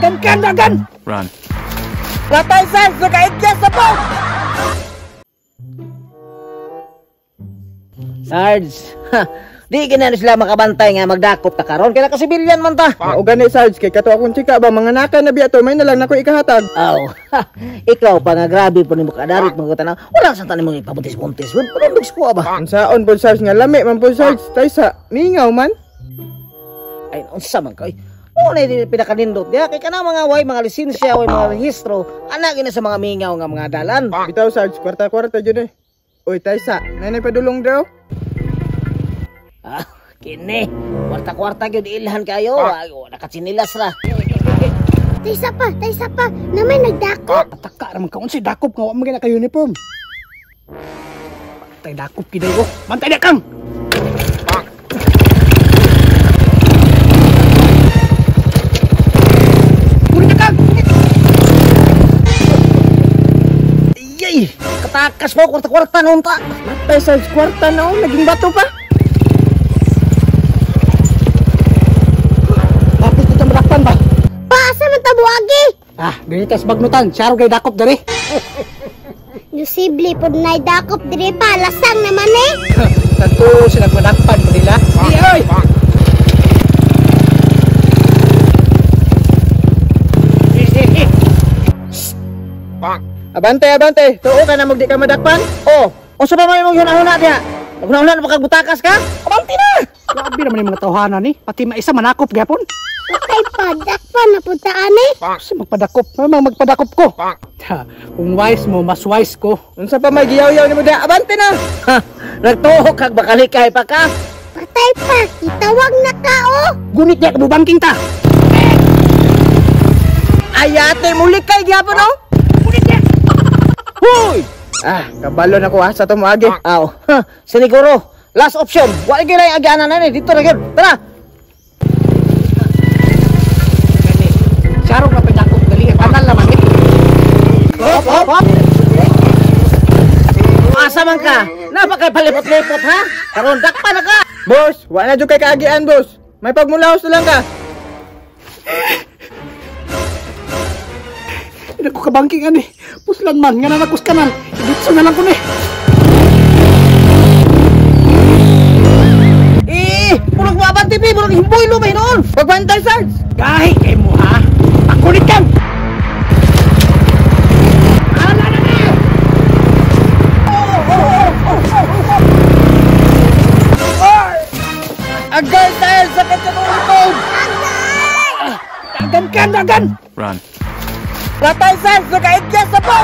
Dagan! Run. Patay, Sarge! Nakaigyan sa po! Sarge, di gina sila makabantay nga magdakop ta karon kaya nakasibilyan man ta. O gani Sarge, kay kato akong chika ba mga naka na biya to, may nalang nako ikahatag. Aw, ikaw pa nga grabe po ni mo kadarit mga tanaw. Wala sa tanim mo ipabuntis-buntis. Pero ko ba? Unsaon po Sarge nga lami man po Sarge, tay sa mingaw man. Ay, unsa man kay? Una din pinakanindot diya kay kana mga way mga lisensya way mga rehistro ana gina sa mga mingaw nga mga dalan. Bitaw Sarge, kwarta-kwarta jud eh. Oy tay sa, nanay padulong daw. Ah, kini. Kwarta-kwarta gyud ilhan kayo. Ay, nakatsinilas ra. Taysa pa. Namay nagdakop. Taka naman ka unsay dakop nga wa man ka uniform. Tay dakop kiday ko. Mantay na kang. Iyay! Katakas mo, kwarta-kwarta noon ta. Tay Sarge, kwarta na naging bato pa. Bakit kita malakpan ba? Paasa man tabuagi. Ah, dili tas bagnutan, saro kay dakop diri. Posible pod nay dakop diri pa, lasang naman eh. Tanto sila malakpan pa nila. Di oy. Abante, tuo ka na magdi ka madakpan. Oh, unsa ba may mong hunahuna diha? Hunahuna na pagkagutakas ka? Abanti na! Grabe naman yung mga tawhanan ni. Pati maisa manakop gyapon. Patay pa, dakpan na puntaan eh. Kasi magpadakop, mamang magpadakop ko. Ha, kung wise mo, mas wise ko. Unsa pa may giyaw-yaw ni mo da? Abante na. Ha, nagtuhok kag bakalikay pa ka. Patay pa, itawag na ka oh. Gunit niya kabubangking ta. Ayate muli kay gyapon oh. Hoy! Ah, kabalo na ko ha sa tumagi. Aw, siniguro. Last option. Wa gyud ay agianan na ni dito ra gyud. Tara. Saro na padakop dali, kanal naman eh. Hop. Asa man ka? Napakay palipot-lipot ha? Karon dakpa na ka. Boss, wa na jud kay kaagian boss. May pagmulaos na lang ka. Hindi ko kabangking ani. Puslan man, nga nanakos kanan. Ibitso na lang ko ni. Purog babang TV, purog himboy lumay noon. Pagbantay Sarge. Kahit kay mo ha. Pakulit kang! Ala na na! Agay dahil sa katanungan. Dagan! Run. Patay Sarge, nakaigyan sa po.